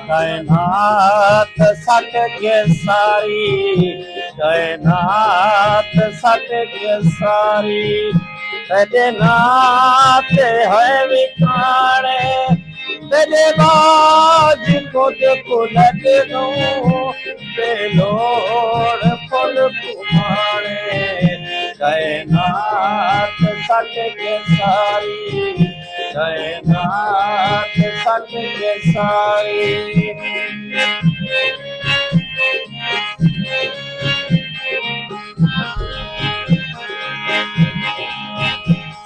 कायनात सट के सारी, कायनात सट के सारी, तेरे नाथ है विकारे, तेरे बाज खुद कुलट दूं, बेलोड़ फुल कुमारे, कायनात सट के सारी, कायनात सट के सारी।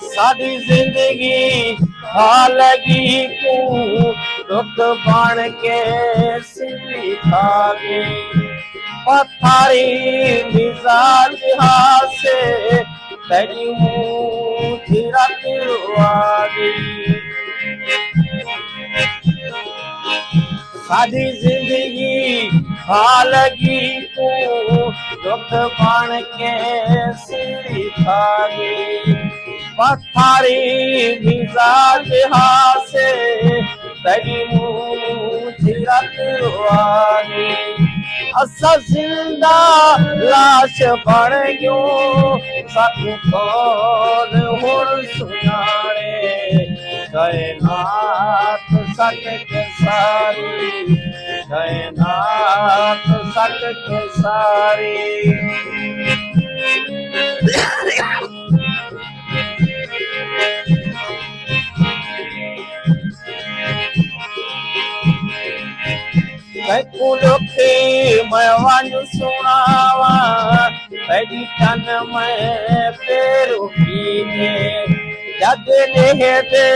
साडी जिंदगी हालगी को दुख बन के सिरी खा गई, पथारी मिजाज हासे तेरी मुँह रत आ गई। साडी जिंदगी हालगी को दुख बन के सिरी खा गई, पथारी मिजाज हासे तेरी मुँह रत आ गई। असा जिंदा लाश बन गयो, साकू कौन हुण सुनाने, कायनात सट के सारी, कायनात सट के सारी। कुलखी मैं वन सुनावा, तेरी तन में पेरू कीने, जग ने दे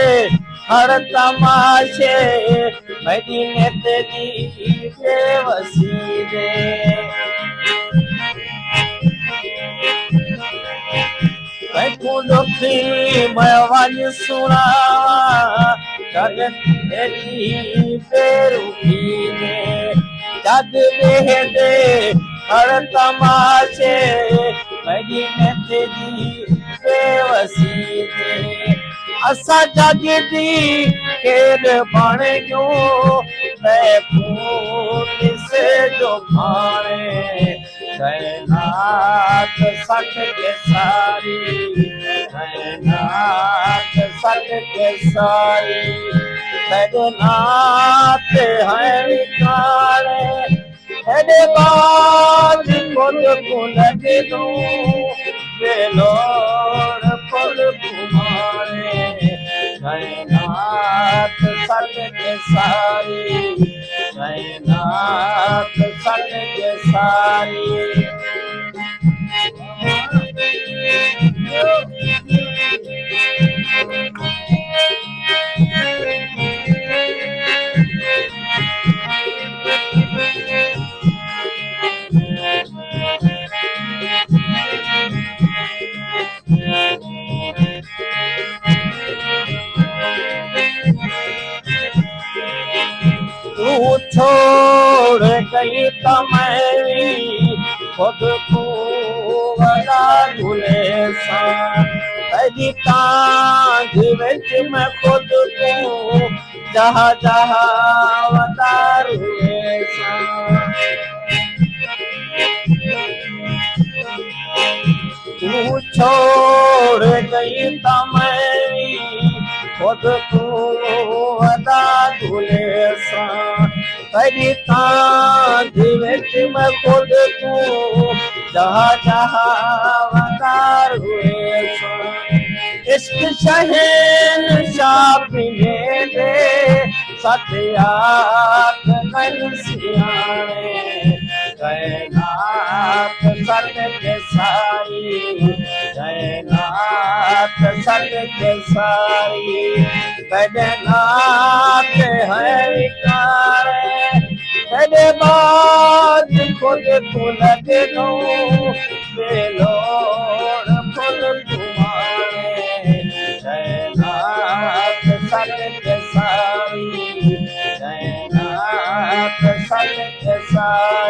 हर तमाशे, मेरी ने तेरी बेवसी दे। कुलखी मैं वन सुनावा, जग तेरी पेरू कीने, जग में दे हर तमाशे, मेरी ने तेरी बेवसी दे। असा जग दी खेल बन गयो, मैं फूल से जो खाने, कायनात सट के सारी, कायनात सट के सारी, तेरे नाथ है विकारे, तेरे बाज खुद कुलट दूं, बेलोड़ फुल कुमारे, कायनात सट के सारी, कायनात सट के सारी। तू छोड़ गई तो मैं भी खुद को बड़ा भूले सा, तेरी कांध विच मैं खुद को जहाँ जहाँ वतार हुए सा। तू छोड़ गई तो मैं भी खुद को अदा भूले सा, तेरी कांध विच मैं खुद को जहाँ जहाँ वतार हुए सा। इश्क शहंशाह पिने दे सत्यात कल सियाने, कायनात सट के सारी, कायनात सट के सारी, तेरे नाथ है विकारे, तेरे बाज खुद कुलट दूं, बेलोड़ फुल कुमारे, कायनात सट के सारी, कायनात सट के सारी।